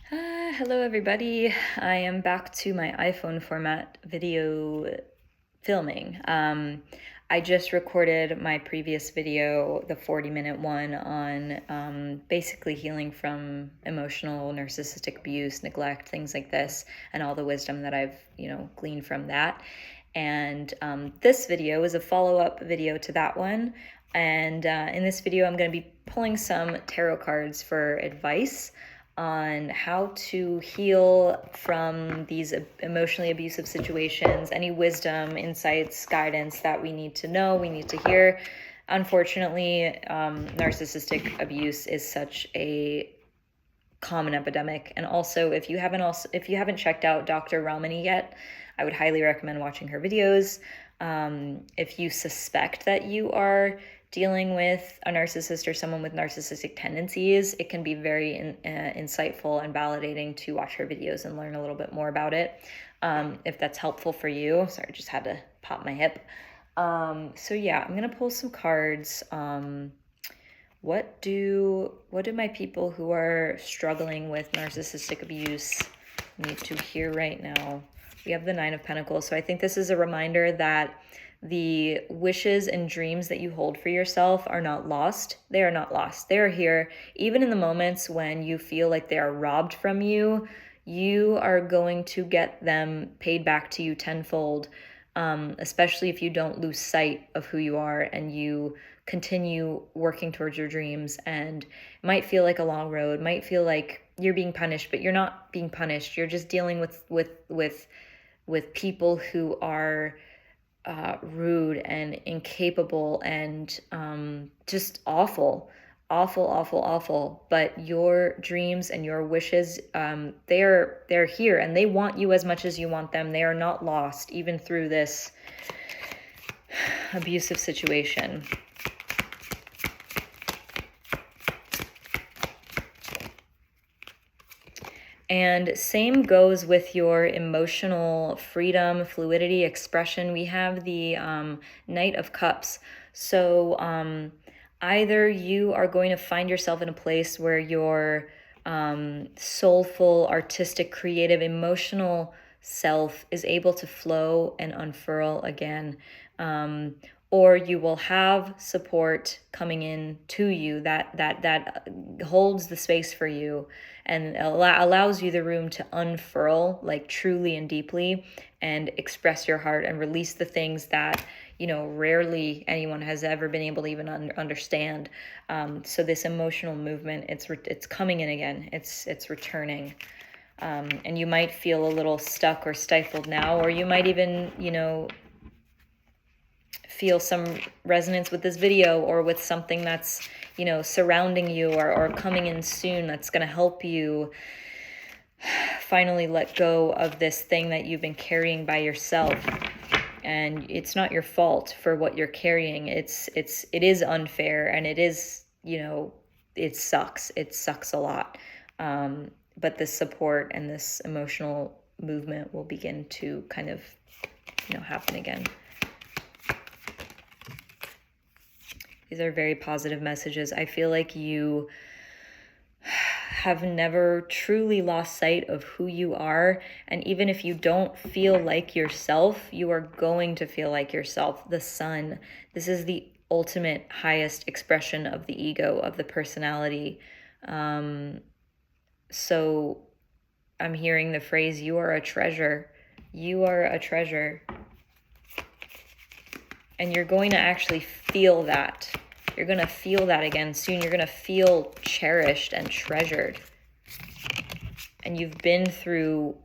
Hello everybody. I am back to my iPhone format video filming. I just recorded my previous video, the 40-minute one on basically healing from emotional narcissistic abuse, neglect, things like this, and all the wisdom that I've, gleaned from that. And this video is a follow-up video to that one. And in this video, I'm going to be pulling some tarot cards for advice on how to heal from these emotionally abusive situations, any wisdom, insights, guidance that we need to know, we need to hear. Unfortunately, narcissistic abuse is such a common epidemic. And also, if you haven't checked out Dr. Ramani yet, I would highly recommend watching her videos. If you suspect that you are dealing with a narcissist or someone with narcissistic tendencies, it can be very insightful and validating to watch her videos and learn a little bit more about it. If that's helpful for you. Sorry, I just had to pop my hip. So yeah, I'm gonna pull some cards. What do my people who are struggling with narcissistic abuse need to hear right now? We have the Nine of Pentacles. So I think this is a reminder that the wishes and dreams that you hold for yourself are not lost. They are not lost. They are here. Even in the moments when you feel like they are robbed from you, you are going to get them paid back to you tenfold, especially if you don't lose sight of who you are and you continue working towards your dreams. And it might feel like a long road, might feel like you're being punished, but you're not being punished. You're just dealing with people who are rude and incapable and just awful. But your dreams and your wishes, they're here, and they want you as much as you want them. They are not lost, even through this abusive situation. And same goes with your emotional freedom, fluidity, expression. We have the Knight of Cups. So either you are going to find yourself in a place where your soulful, artistic, creative, emotional self is able to flow and unfurl again. Or you will have support coming in to you that holds the space for you and allows you the room to unfurl, like truly and deeply, and express your heart and release the things that rarely anyone has ever been able to even understand. So this emotional movement, it's coming in again. It's returning. And you might feel a little stuck or stifled now, or you might even feel some resonance with this video or with something that's surrounding you or coming in soon that's going to help you finally let go of this thing that you've been carrying by yourself. And it's not your fault for what you're carrying. It is unfair, and it is, it sucks a lot. But this support and this emotional movement will begin to kind of happen again. These are very positive messages. I feel like you have never truly lost sight of who you are. And even if you don't feel like yourself, you are going to feel like yourself. The sun, this is the ultimate highest expression of the ego, of the personality. So I'm hearing the phrase, you are a treasure. You are a treasure. And you're going to actually feel that. You're going to feel that again soon. You're going to feel cherished and treasured. And you've been through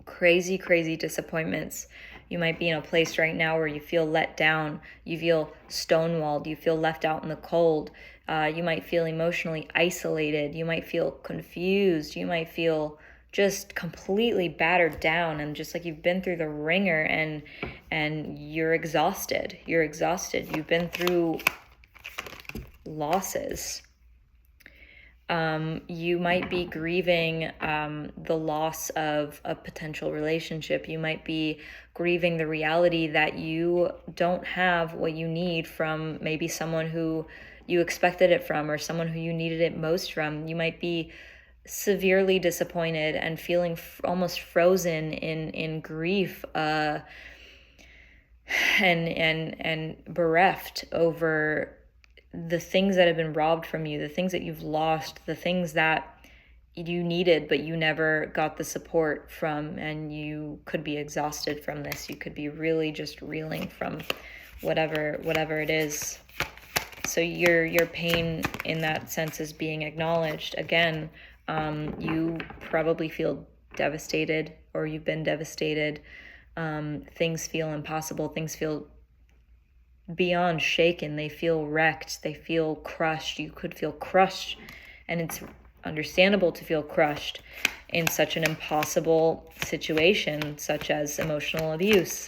crazy, crazy disappointments. You might be in a place right now where you feel let down. You feel stonewalled. You feel left out in the cold. You might feel emotionally isolated. You might feel confused. You might feel just completely battered down, and just like you've been through the ringer, and you're exhausted. You've been through losses. You might be grieving the loss of a potential relationship. You might be grieving the reality that you don't have what you need from maybe someone who you expected it from, or someone who you needed it most from. You might be severely disappointed and feeling almost frozen in grief, and bereft over the things that have been robbed from you, the things that you've lost, the things that you needed but you never got the support from, and you could be exhausted from this. You could be really just reeling from whatever it is. So your pain in that sense is being acknowledged. Again, you probably feel devastated, or you've been devastated. Things feel impossible. Things feel beyond shaken. They feel wrecked. They feel crushed. You could feel crushed, and it's understandable to feel crushed in such an impossible situation, such as emotional abuse.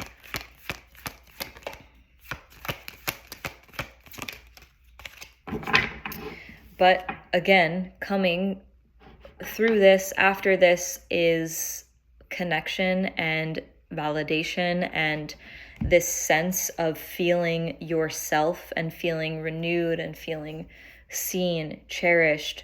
But again, coming through this, after this, is connection and validation, and this sense of feeling yourself and feeling renewed and feeling seen, cherished,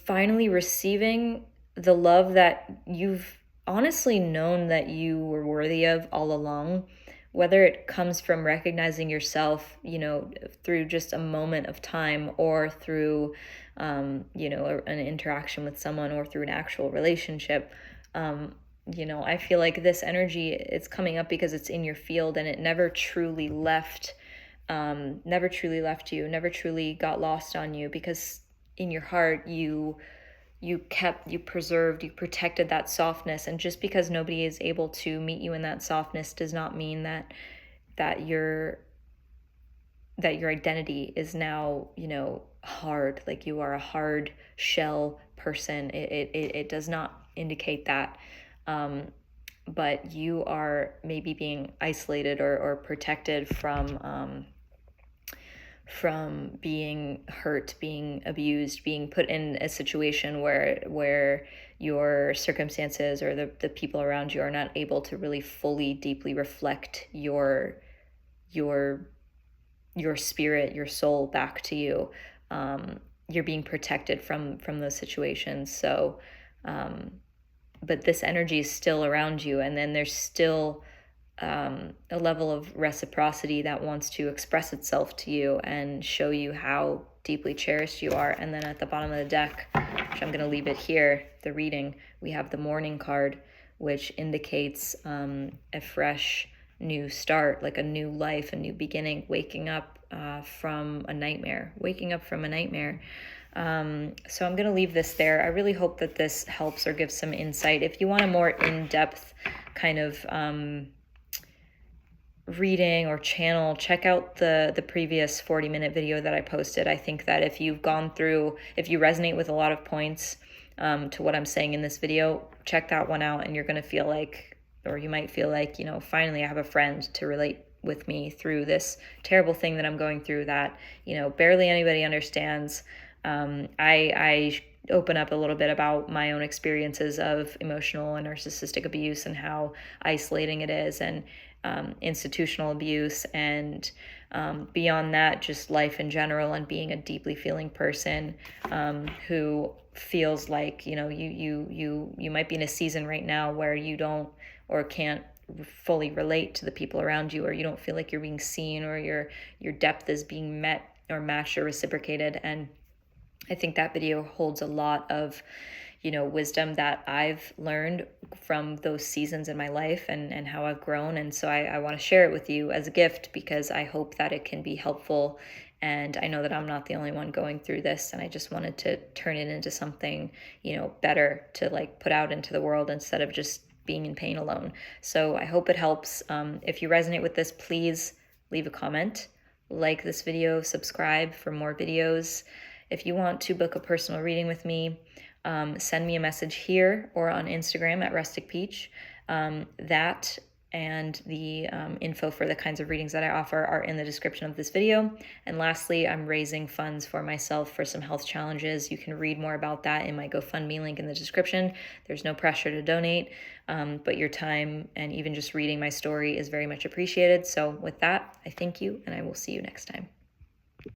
finally receiving the love that you've honestly known that you were worthy of all along, whether it comes from recognizing yourself, through just a moment of time, or through, an interaction with someone, or through an actual relationship. I feel like this energy is coming up because it's in your field, and it never truly left you, never truly got lost on you, because in your heart, you preserved, you protected that softness. And just because nobody is able to meet you in that softness does not mean that your identity is now, hard, like you are a hard shell person. It does not indicate that. But you are maybe being isolated or protected from being hurt, being abused, being put in a situation where your circumstances or the people around you are not able to really fully, deeply reflect your spirit, your soul back to you. You're being protected from those situations. So, but this energy is still around you, and then there's still a level of reciprocity that wants to express itself to you and show you how deeply cherished you are. And then at the bottom of the deck, which I'm going to leave it here, the reading, we have the Morning card, which indicates a fresh new start, like a new life, a new beginning, waking up from a nightmare. So I'm going to leave this there. I really hope that this helps or gives some insight. If you want a more in-depth kind of reading or channel, check out the previous 40-minute video that I posted. I think that if you resonate with a lot of points to what I'm saying in this video, check that one out, and you're going to feel like, or you might feel like, finally I have a friend to relate with me through this terrible thing that I'm going through that, barely anybody understands. I open up a little bit about my own experiences of emotional and narcissistic abuse, and how isolating it is, and institutional abuse, and beyond that, just life in general, and being a deeply feeling person who feels like, you might be in a season right now where you don't or can't fully relate to the people around you, or you don't feel like you're being seen, or your depth is being met or matched or reciprocated. And I think that video holds a lot of, wisdom that I've learned from those seasons in my life, and how I've grown. And so I want to share it with you as a gift, because I hope that it can be helpful. And I know that I'm not the only one going through this, and I just wanted to turn it into something, better to put out into the world, instead of just being in pain alone. So I hope it helps. If you resonate with this, please leave a comment, like this video, subscribe for more videos. If you want to book a personal reading with me, send me a message here or on Instagram at Rustic Peach. That and the info for the kinds of readings that I offer are in the description of this video. And lastly, I'm raising funds for myself for some health challenges. You can read more about that in my GoFundMe link in the description. There's no pressure to donate, but your time and even just reading my story is very much appreciated. So with that, I thank you, and I will see you next time.